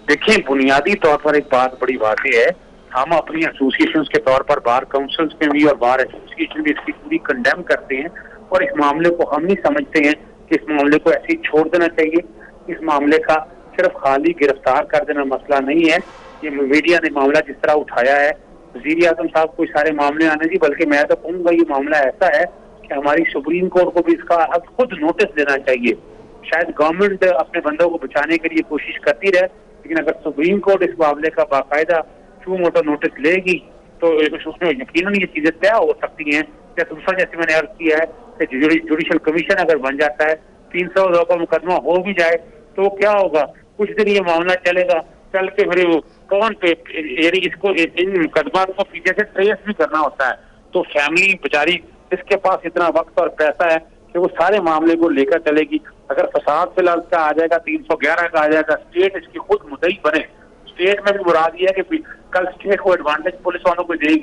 देखिए, बुनियादी तौर पर एक बात बड़ी वाक़ई है, हम अपनी एसोसिएशंस के तौर पर बार काउंसिल्स में भी और बार एसोसिएशन भी इसकी पूरी कंडेम करते हैं और इस मामले को हम नहीं समझते हैं कि इस मामले को ऐसे ही छोड़ देना चाहिए। इस मामले का सिर्फ खाली गिरफ्तार कर देना मसला नहीं है। ये मीडिया ने मामला जिस तरह उठाया है, वज़ीर आज़म साहब कोई सारे मामले आने जी, बल्कि मैं तो कहूँगा ये मामला ऐसा है कि हमारी सुप्रीम कोर्ट को भी इसका अब खुद नोटिस देना चाहिए। शायद गवर्नमेंट अपने बंदों को बचाने के लिए कोशिश करती रहे, लेकिन अगर सुप्रीम कोर्ट इस मामले का बाकायदा टू मोटो नोटिस लेगी तो उसमें यकीनन ये चीजें तय हो सकती हैं। या दूसरा, जैसे मैंने अर्ज किया है कि जुडिशल कमीशन अगर बन जाता है, 302 का मुकदमा हो भी जाए तो क्या होगा, कुछ दिन ये मामला चलेगा, चल के फिर कौन पे यानी इसको इन मुकदमा को पीछे से ट्रेस भी करना होता है। तो फैमिली बेचारी, इसके पास इतना वक्त और पैसा है कि वो सारे मामले को लेकर चलेगी। अगर फसाद फिलहाल का आ जाएगा, 311 का आ जाएगा, स्टेट इसकी खुद मुद्दई बने। स्टेट में भी मुराद ये है कि कल स्टेट को एडवांटेज पुलिस वालों को देगी,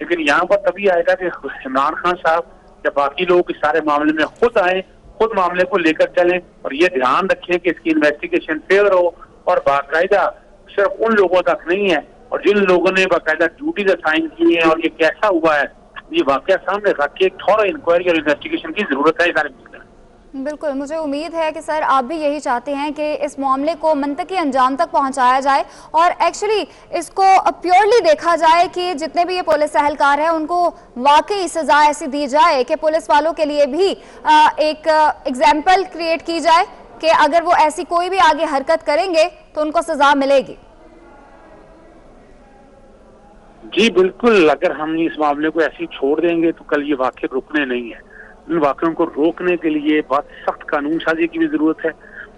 लेकिन यहाँ पर तभी आएगा कि इमरान खान साहब या बाकी लोग इस सारे मामले में खुद आए, खुद मामले को लेकर चलें और ये ध्यान रखें कि इसकी इन्वेस्टिगेशन फेयर हो और बाकायदा सिर्फ उन लोगों तक नहीं है और जिन लोगों ने बाकायदा ड्यूटीज असाइन की है और ये कैसा हुआ है, ये वाकया सामने रख के एक थोड़ा इंक्वायरी और इन्वेस्टिगेशन की जरूरत है। सारे बिल्कुल, मुझे उम्मीद है कि सर आप भी यही चाहते हैं कि इस मामले को मंतकी अंजाम तक पहुंचाया जाए और एक्चुअली इसको प्योरली देखा जाए कि जितने भी ये पुलिस एहलकार हैं उनको वाकई सज़ा ऐसी दी जाए कि पुलिस वालों के लिए भी एक एग्जाम्पल क्रिएट की जाए कि अगर वो ऐसी कोई भी आगे हरकत करेंगे तो उनको सज़ा मिलेगी। जी बिल्कुल, अगर हम इस मामले को ऐसे ही छोड़ देंगे तो कल ये वाकये रुकने नहीं है। इन वाक़यों को रोकने के लिए बहुत सख्त कानून साजी की भी ज़रूरत है।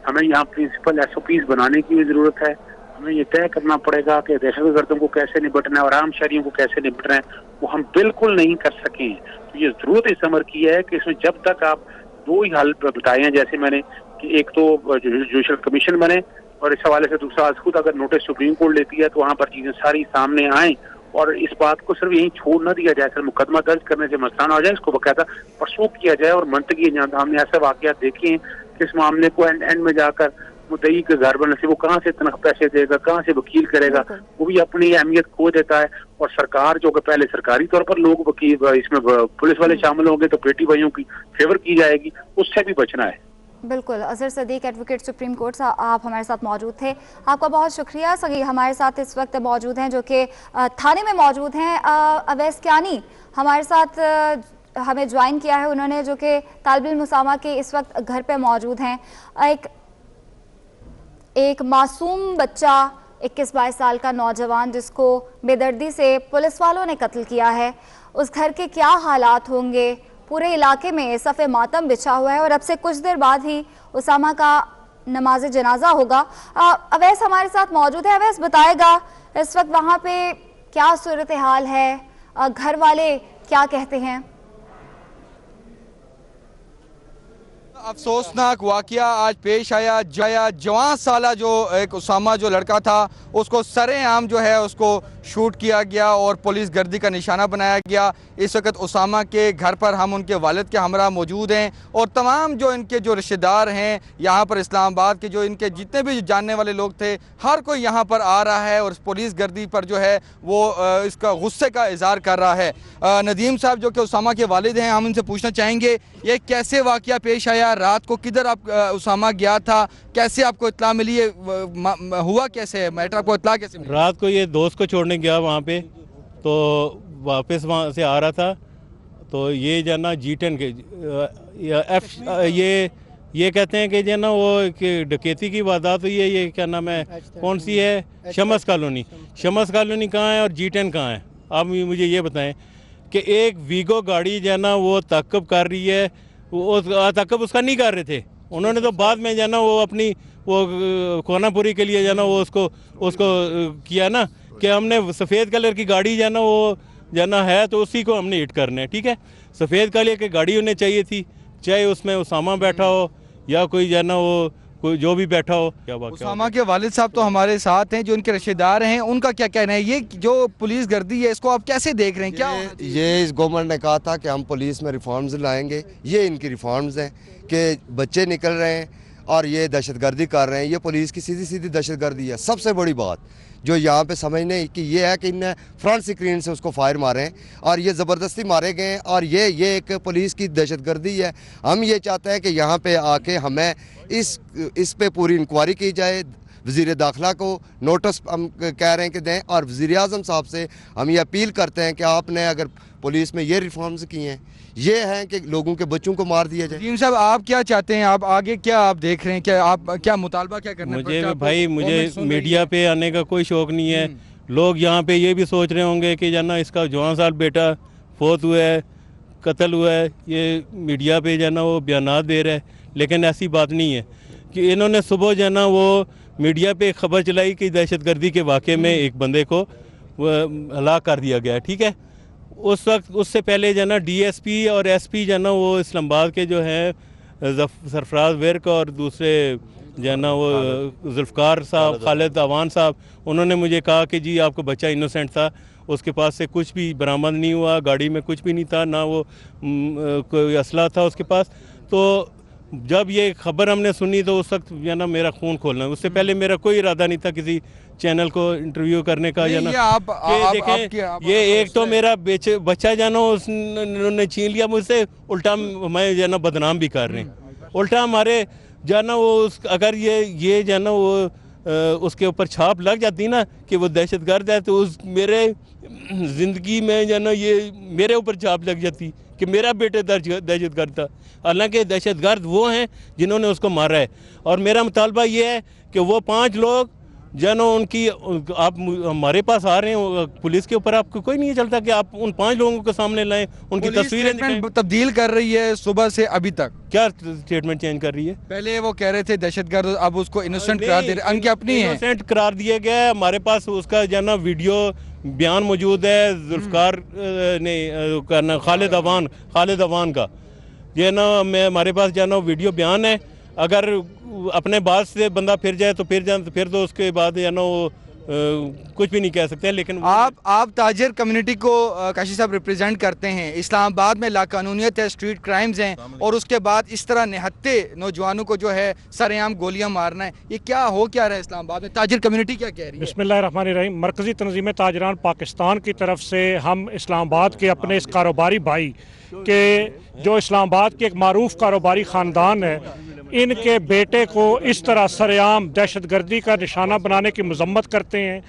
हमें यहाँ प्रिंसिपल SOPs बनाने की भी ज़रूरत है। हमें ये तय करना पड़ेगा कि दहशतगर्दों को कैसे निपटना है और आम शहरियों को कैसे निपटना है, वो हम बिल्कुल नहीं कर सके। तो ये ज़रूरत इस अमर की है कि इसमें जब तक आप दो ही हल बताए हैं, जैसे मैंने कि एक तो जुडिशल कमीशन बने और इस हवाले से दूसरा खुद अगर नोटिस सुप्रीम कोर्ट लेती है तो वहाँ पर चीज़ें सारी सामने आएँ और इस बात को सिर्फ यहीं छोड़ न दिया जाए, सिर्फ मुकदमा दर्ज करने से मसला ना हो जाए, इसको बकायदा परसूख किया जाए और मंतकी अंजाम। हमने ऐसे वाकयात देखे हैं कि इस मामले को एंड में जाकर मुद्दई के घर बनने से वो कहाँ से इतना पैसे देगा, कहाँ से वकील करेगा, वो भी अपनी अहमियत खो देता है। और सरकार जो कि पहले सरकारी तौर पर लोग वकील इसमें पुलिस वाले शामिल होंगे तो बेटी भाइयों की फेवर की जाएगी, उससे भी बचना है। बिल्कुल, Azhar Sadiq advocate supreme court आप हमारे साथ मौजूद थे, आपका बहुत शुक्रिया। सही हमारे साथ इस वक्त मौजूद हैं जो कि थाने में मौजूद हैं, अवैस कियानी हमारे साथ हमें ज्वाइन किया है उन्होंने, जो कि तालिब मुसामा के इस वक्त घर पे मौजूद हैं। एक मासूम बच्चा 21-22 साल का नौजवान जिसको बेदर्दी से पुलिस वालों ने कत्ल किया है, उस घर के क्या हालात होंगे, पूरे इलाके में सफ़े मातम बिछा हुआ है और अब से कुछ देर बाद ही उसामा का नमाज जनाजा होगा। अवैस हमारे साथ मौजूद है, अवैस बताएगा इस वक्त वहाँ पे क्या सूरत हाल है, घर वाले क्या कहते हैं? अफसोसनाक वाकया आज पेश आया। जवान साला जो एक उसामा जो लड़का था उसको सरेआम जो है उसको शूट किया गया और पुलिस गर्दी का निशाना बनाया गया। इस वक्त उसामा के घर पर हम उनके वालिद के हमरा मौजूद हैं और तमाम जो इनके जो रिश्तेदार हैं यहाँ पर इस्लामाबाद के, जो इनके जितने भी जानने वाले लोग थे, हर कोई यहाँ पर आ रहा है और पुलिस गर्दी पर जो है वो इसका गुस्से का इजहार कर रहा है। नदीम साहब जो कि उसामा के वालिद हैं, हम इनसे पूछना चाहेंगे ये कैसे वाकया पेश आया, रात को किधर आप उसामा गया था, कैसे आपको इत्ला मिली, हुआ कैसे, मैटर आपको इत्ला कैसे मिली? रात को ये दोस्त को छोड़ने गया वहाँ पे, तो वापस वहाँ से आ रहा था तो ये जो ना G10 के ये कहते हैं कि जो ना वो डकैती की वारदात हुई है, ये क्या नाम है, कौन सी है, शमस कॉलोनी कहाँ है और G10 कहाँ है? आप मुझे ये बताएं कि एक वीगो गाड़ी जो है ना वो ताक़ब कर रही है, वो ताक़ब उसका नहीं कर रहे थे, उन्होंने तो बाद में जो है ना वो अपनी वो कोनापुरी के लिए जो है ना वो उसको किया ना कि हमने सफ़ेद कलर की गाड़ी जो है ना वो जाना है तो उसी को हमने हिट करना है। ठीक है, सफ़ेद कलर की गाड़ी उन्हें चाहिए थी, चाहे उसमें उसामा बैठा हो या कोई जो है ना वो कोई जो भी बैठा हो। क्या बात, उसामा के वालिद साहब तो हमारे साथ हैं, जो उनके रिश्तेदार हैं, उनका क्या कहना है? ये जो पुलिस गर्दी है इसको आप कैसे देख रहे हैं? क्या ये इस गवर्नमेंट ने कहा था कि हम पुलिस में रिफॉर्म्स लाएंगे, ये इनकी रिफॉर्म्स हैं कि बच्चे निकल रहे हैं اور یہ دہشت گردی کر رہے ہیں. یہ پولیس کی سیدھی دہشت گردی ہے. سب سے بڑی بات جو یہاں پہ سمجھنے کی یہ ہے کہ ان نے فرنٹ اسکرین سے اس کو فائر مارے ہیں اور یہ زبردستی مارے گئے ہیں اور یہ ایک پولیس کی دہشت گردی ہے. ہم یہ چاہتے ہیں کہ یہاں پہ آ کے ہمیں اس پہ پوری انکوائری کی جائے. وزیر داخلہ کو نوٹس ہم کہہ رہے ہیں کہ دیں اور وزیر اعظم صاحب سے ہم یہ اپیل کرتے ہیں کہ آپ نے اگر پولیس میں یہ ریفارمز کیے ہیں یہ ہیں کہ لوگوں کے بچوں کو مار دیا جائے. عظیم صاحب آپ کیا چاہتے ہیں؟ آپ آگے کیا آپ دیکھ رہے ہیں؟ کیا آپ کیا مطالبہ کیا کرنا ہے؟ مجھے بھائی میڈیا پہ آنے کا کوئی شوق نہیں ہے. لوگ یہاں پہ یہ بھی سوچ رہے ہوں گے کہ جانا اس کا جوان سال بیٹا فوت ہوا ہے، قتل ہوا ہے، یہ میڈیا پہ جانا وہ بیانات دے رہا ہے، لیکن ایسی بات نہیں ہے کہ انہوں نے صبح جانا وہ میڈیا پہ خبر چلائی کہ دہشت گردی کے واقعے میں ایک بندے کو ہلاک کر دیا گیا ہے. ٹھیک ہے، اس وقت اس سے پہلے جو ہے نا ڈی ایس پی اور ایس پی جو ہے نا وہ اسلام آباد کے جو ہیں سرفراز ورک اور دوسرے جو ہے نا وہ ذوالفقار صاحب، خالد عوان صاحب، انہوں نے مجھے کہا کہ جی آپ کو بچہ انوسینٹ تھا، اس کے پاس سے کچھ بھی برآمد نہیں ہوا، گاڑی میں کچھ بھی نہیں تھا، نہ وہ کوئی اسلحہ تھا اس کے پاس. تو جب یہ خبر ہم نے سنی تو اس وقت جو ہے نا میرا خون کھولنا. اس سے پہلے میرا کوئی ارادہ نہیں تھا کسی چینل کو انٹرویو کرنے کا. دیکھیں یہ ایک تو میرا بچہ جو ہے نا انہوں نے چھین لیا مجھ سے، الٹا میں جو ہے نا بدنام بھی کر رہے ہیں. الٹا ہمارے جو ہے نا وہ اگر یہ جو ہے نا وہ اس کے اوپر چھاپ لگ جاتی نا کہ وہ دہشت گرد ہے تو میرے زندگی میں جو ہے نا یہ میرے اوپر چھاپ لگ جاتی کہ میرا بیٹے دہشت گرد تھا. حالانکہ دہشت گرد وہ ہیں جنہوں نے اس کو مارا ہے. اور میرا مطالبہ یہ ہے کہ وہ 5 لوگ جو ہے نا ان کی آپ ہمارے پاس آ رہے ہیں پولیس کے اوپر، آپ کو کوئی نہیں چلتا کہ آپ ان 5 لوگوں کو سامنے لائیں، ان کی تصویریں دکھائیں. تبدیل کر رہی ہے صبح سے ابھی تک. کیا اسٹیٹمنٹ چینج کر رہی ہے؟ پہلے وہ کہہ رہے تھے دہشت گرد، اب اس کو انوسینٹ قرار دے رہے ہیں. ان کی اپنی ہے انوسینٹ قرار دیا گیا ہے. ہمارے پاس اس کا جو ہے نا ویڈیو بیان موجود ہے ذوالفقار نے خالد عوان کا جو ہے نا ہمارے پاس جو ہے نا ویڈیو بیان ہے. اگر اپنے بات سے بندہ پھر جائے تو پھر تو اس کے بعد جو ہے نا وہ کچھ بھی نہیں کہہ سکتے. لیکن آپ تاجر کمیونٹی کو کاشی صاحب ریپریزنٹ کرتے ہیں. اسلام آباد میں لاقانونیت ہے، اسٹریٹ کرائمز ہیں، اور اس کے بعد اس طرح نہتے نوجوانوں کو جو ہے سر عام گولیاں مارنا ہے، یہ کیا ہو کیا رہا ہے اسلام آباد میں؟ تاجر کمیونٹی کیا کہہ رہی ہے؟ بسم اللہ الرحمن الرحیم. مرکزی تنظیم تاجران پاکستان کی طرف سے ہم اسلام آباد کے اپنے اس کاروباری بھائی کہ جو اسلام آباد کے ایک معروف کاروباری خاندان ہے، ان کے بیٹے کو اس طرح سرعام دہشت گردی کا نشانہ بنانے کی مذمت کرتے ہیں.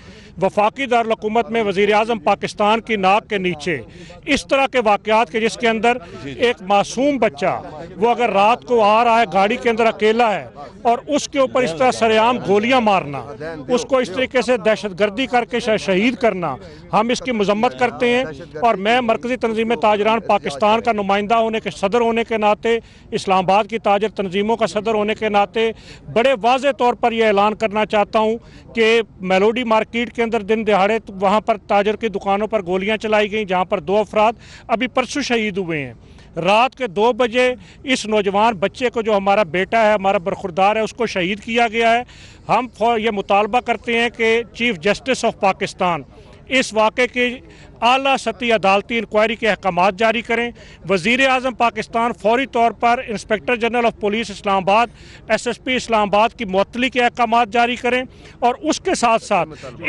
وفاقی دارالحکومت میں وزیر اعظم پاکستان کی ناک کے نیچے اس طرح کے واقعات کے جس کے اندر ایک معصوم بچہ وہ اگر رات کو آ رہا ہے گاڑی کے اندر اکیلا ہے اور اس کے اوپر اس طرح سرعام گولیاں مارنا، اس کو اس طریقے سے دہشت گردی کر کے شہید کرنا، ہم اس کی مذمت کرتے ہیں. اور میں مرکزی تنظیم تاجران پاکستان کا نمائندہ ہونے کے صدر ہونے کے ناطے، اسلام آباد کی تاجر تنظیموں کا صدر ہونے کے ناطے بڑے واضح طور پر یہ اعلان کرنا چاہتا ہوں کہ میلوڈی مارکیٹ کے اندر دن دہاڑے وہاں پر تاجر کی دکانوں پر گولیاں چلائی گئیں، جہاں پر 2 افراد ابھی پرسوں شہید ہوئے ہیں. رات کے 2 بجے اس نوجوان بچے کو جو ہمارا بیٹا ہے، ہمارا برخوردار ہے، اس کو شہید کیا گیا ہے. ہم یہ مطالبہ کرتے ہیں کہ چیف جسٹس آف پاکستان اس واقعے کی اعلیٰ سطحی عدالتی انکوائری کے احکامات جاری کریں. وزیر اعظم پاکستان فوری طور پر انسپیکٹر جنرل آف پولیس اسلام آباد، ایس ایس پی اسلام آباد کی معطلی کے احکامات جاری کریں اور اس کے ساتھ ساتھ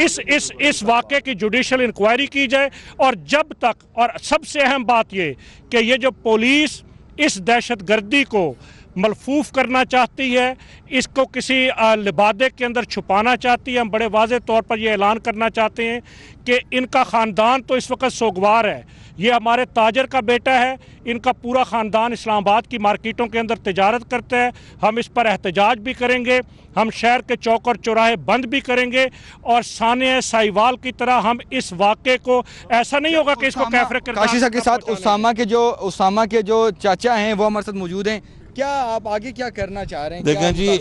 اس واقعے کی جوڈیشل انکوائری کی جائے. اور جب تک، اور سب سے اہم بات یہ کہ یہ جو پولیس اس دہشت گردی کو ملفوف کرنا چاہتی ہے، اس کو کسی لبادے کے اندر چھپانا چاہتی ہے، ہم بڑے واضح طور پر یہ اعلان کرنا چاہتے ہیں کہ ان کا خاندان تو اس وقت سوگوار ہے. یہ ہمارے تاجر کا بیٹا ہے، ان کا پورا خاندان اسلام آباد کی مارکیٹوں کے اندر تجارت کرتا ہے. ہم اس پر احتجاج بھی کریں گے، ہم شہر کے چوک اور چوراہے بند بھی کریں گے، اور سانحہ سائیوال کی طرح ہم اس واقعے کو ایسا نہیں ہوگا کہ اس کو کیفر کردار کاشی صاحب کے ساتھ اسامہ کے جو چاچا ہیں وہ ہمارے ساتھ موجود ہیں. کیا آپ آگے کیا کرنا چاہ رہے ہیں؟ دیکھیں جی،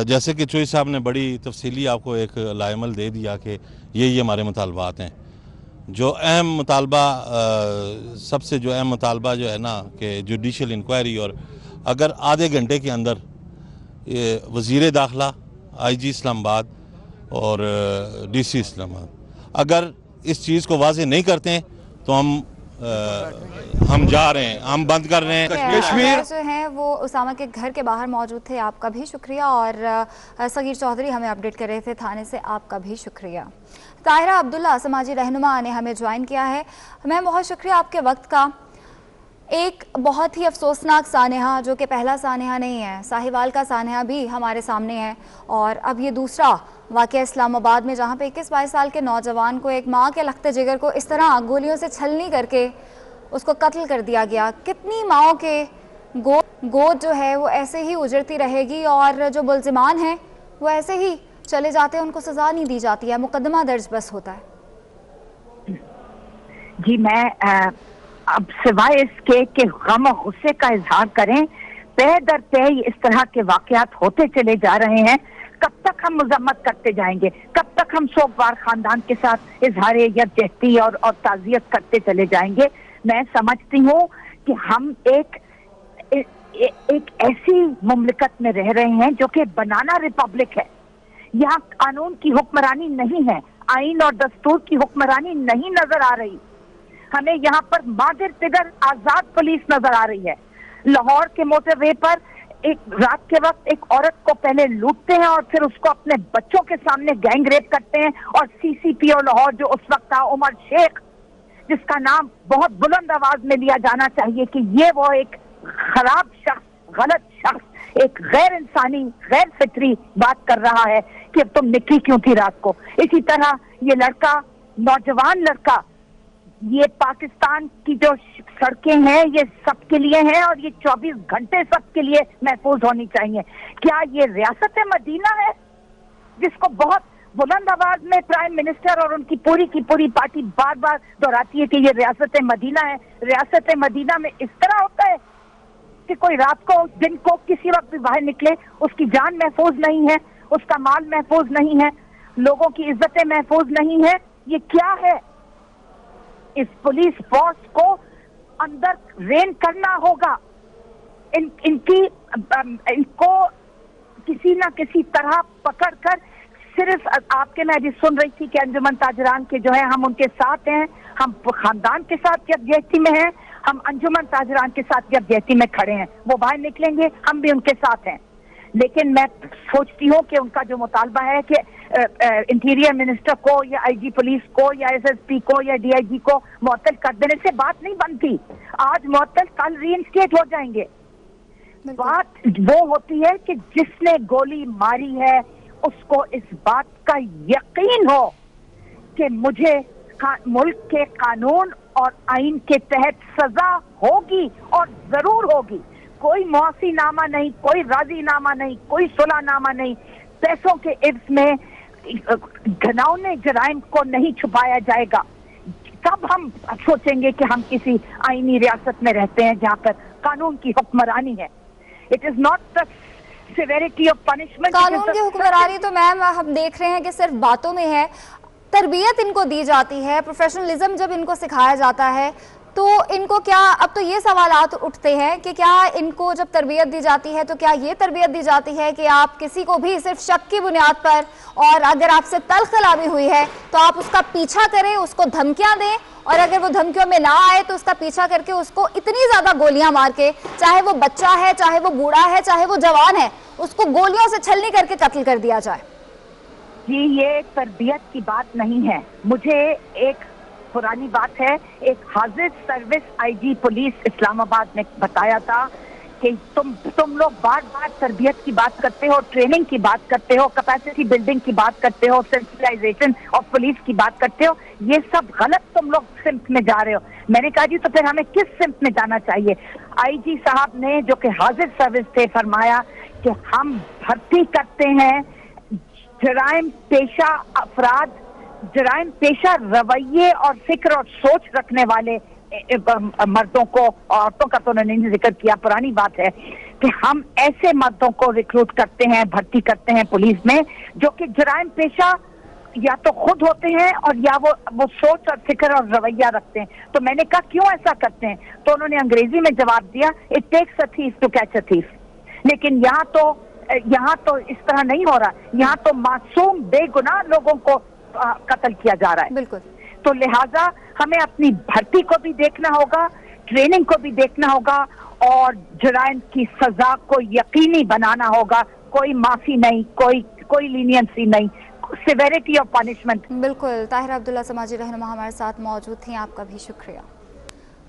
جیسے کہ چوئی صاحب نے بڑی تفصیلی آپ کو ایک لائحہ دے دیا کہ یہ ہمارے مطالبات ہیں. جو اہم مطالبہ سب سے جو اہم مطالبہ جو ہے نا کہ جوڈیشل انکوائری، اور اگر آدھے گھنٹے کے اندر وزیر داخلہ، آئی جی اسلام آباد اور ڈی سی اسلام آباد اگر اس چیز کو واضح نہیں کرتے ہیں تو ہم हम जा रहे हैं, हम बंद कर रहे हैं। कश्मीर जो है वो उसामा के घर के बाहर मौजूद थे, आपका भी शुक्रिया। और सगीर चौधरी हमें अपडेट कर रहे थे थाने से, आपका भी शुक्रिया। ताहिरा अब्दुल्ला समाजी रहनुमा ने हमें ज्वाइन किया है। मैम बहुत शुक्रिया आपके वक्त का। एक बहुत ही अफसोसनाक सानेहा, जो कि पहला सानेहा नहीं है, साहिवाल का सानेहा भी हमारे सामने है। और अब ये दूसरा वाक़या इस्लामाबाद में, जहाँ पे 21-22 साल के नौजवान को एक माँ के लखते जिगर को इस तरह गोलियों से छलनी करके उसको कत्ल कर दिया गया। कितनी माँओं के गोद जो है वो ऐसे ही उजड़ती रहेगी और जो मुल्ज़िमान हैं वो ऐसे ही चले जाते हैं, उनको सज़ा नहीं दी जाती है, मुकदमा दर्ज बस होता है। जी मैं अब सिवाय इसके कि गम और गुस्से का इजहार करें, तय दर तय इस तरह के वाकयात होते चले जा रहे हैं। कब तक हम मजम्मत करते जाएंगे? कब तक हम सोगवार खानदान के साथ इजहार यकजहती और ताज़ियत करते चले जाएंगे? मैं समझती हूँ कि हम एक ऐसी मुमलिकत में रह रहे हैं जो कि बनाना रिपब्लिक है। यहाँ कानून की हुक्मरानी नहीं है, आइन और दस्तूर की हुक्मरानी नहीं नजर आ रही। हमें यहाँ पर मादिर तिगर आजाद पुलिस नजर आ रही है। लाहौर के मोटरवे पर एक रात के वक्त एक औरत को पहले लूटते हैं और फिर उसको अपने बच्चों के सामने गैंग रेप करते हैं। और सीसीपीओ लाहौर जो उस वक्त था, उमर शेख, जिसका नाम बहुत बुलंद आवाज में लिया जाना चाहिए कि ये वो एक खराब शख्स, गलत शख्स, एक गैर इंसानी, गैर फितरी बात कर रहा है कि अब तुम निकली क्यों थी रात को। इसी तरह ये लड़का, नौजवान लड़का, ये पाकिस्तान की जो सड़कें हैं ये सबके लिए हैं और ये 24 घंटे सबके लिए महफूज होनी चाहिए। क्या ये रियासत मदीना है जिसको बहुत बुलंद आवाज में प्राइम मिनिस्टर और उनकी पूरी की पूरी पार्टी बार बार दोहराती है कि ये रियासत मदीना है? रियासत मदीना में इस तरह होता है कि कोई रात को, दिन को, किसी वक्त भी बाहर निकले, उसकी जान महफूज नहीं है, उसका माल महफूज नहीं है, लोगों की इज्जतें महफूज नहीं है। ये क्या है? इस पुलिस फोर्स को अंदर रेन करना होगा। इनको किसी ना किसी तरह पकड़कर, सिर्फ आपके, मैं अभी सुन रही थी कि अंजुमन ताजरान के जो है हम उनके साथ हैं, हम खानदान के साथ यकजहती में हैं, हम अंजुमन ताजरान के साथ यकजहती में खड़े हैं। वो बाहर निकलेंगे, हम भी उनके साथ हैं। लेकिन मैं सोचती हूँ कि उनका जो मुतालबा है कि इंटीरियर मिनिस्टर को या आईजी पुलिस को या एसएसपी को या डीआईजी को मुअत्तल कर देने से बात नहीं बनती। आज मुअत्तल, कल रीइंस्टेट हो जाएंगे। बात वो होती है कि जिसने गोली मारी है उसको इस बात का यकीन हो कि मुझे मुल्क के कानून और आइन के तहत सजा होगी और जरूर होगी। कोई मुआसीनामा नहीं, कोई राजीनामा नहीं, कोई सुलहनामा नहीं। पैसों के इर्द में घिनौने जराइम को नहीं छुपाया जाएगा। तब हम सोचेंगे कि हम किसी आईनी रियासत में रहते हैं जहाँ पर कानून की हुक्मरानी है। It is not the severity of punishment. कानून की हुक्मरानी तो मैम हम देख रहे हैं कि सिर्फ बातों में है। तरबियत इनको दी जाती है, प्रोफेशनलिज्म जब इनको सिखाया जाता है तो इनको क्या, अब तो ये सवालात उठते हैं कि क्या इनको जब तरबियत दी जाती है तो क्या ये तरबियत दी जाती है कि आप किसी को भी सिर्फ शक की बुनियाद पर, और अगर आपसे तलखलामी हुई है तो आप उसका पीछा करें, उसको धमकियां दें, और अगर वो धमकियों में ना आए तो उसका पीछा करके उसको इतनी ज्यादा गोलियां मार के, चाहे वो बच्चा है, चाहे वो बूढ़ा है, चाहे वो जवान है, उसको गोलियों से छलनी करके कत्ल कर दिया जाए? जी ये तरबियत की बात नहीं है। मुझे एक पुरानी बात है, एक हाजिर सर्विस आईजी पुलिस इस्लामाबाद ने बताया था कि तुम लोग बार बार तरबियत की बात करते हो, ट्रेनिंग की बात करते हो, कैपेसिटी बिल्डिंग की बात करते हो, सेंसिटाइजेशन ऑफ पुलिस की बात करते हो, ये सब गलत तुम लोग सिम्त में जा रहे हो। मैंने कहा जी तो फिर हमें किस सिम्त में जाना चाहिए? आईजी साहब ने, जो कि हाजिर सर्विस थे, फरमाया कि हम भर्ती करते हैं जराइम पेशा अफराद, जराइम पेशा रवैये और फिक्र और सोच रखने वाले मर्दों को, औरतों का तो उन्होंने जिक्र किया, पुरानी बात है कि हम ऐसे मर्दों को रिक्रूट करते हैं, भर्ती करते हैं पुलिस में जो कि जराइम पेशा या तो खुद होते हैं और या वो सोच और फिक्र और रवैया रखते हैं। तो मैंने कहा क्यों ऐसा करते हैं? तो उन्होंने अंग्रेजी में जवाब दिया, it takes a thief to catch a thief. लेकिन यहाँ तो इस तरह नहीं हो रहा। यहाँ तो मासूम बेगुनाह लोगों को कत्ल किया जा रहा है। बिल्कुल। तो लिहाजा हमें अपनी भर्ती को भी देखना होगा, ट्रेनिंग को भी देखना होगा और जुराइम की सजा को यकीनी बनाना होगा। कोई माफी नहीं, कोई लीनियंसी नहीं, सिवेरिटी ऑफ पनिशमेंट। बिल्कुल, ताहिरा अब्दुल्ला समाजी रहनुमा हमारे साथ मौजूद थी, आपका भी शुक्रिया।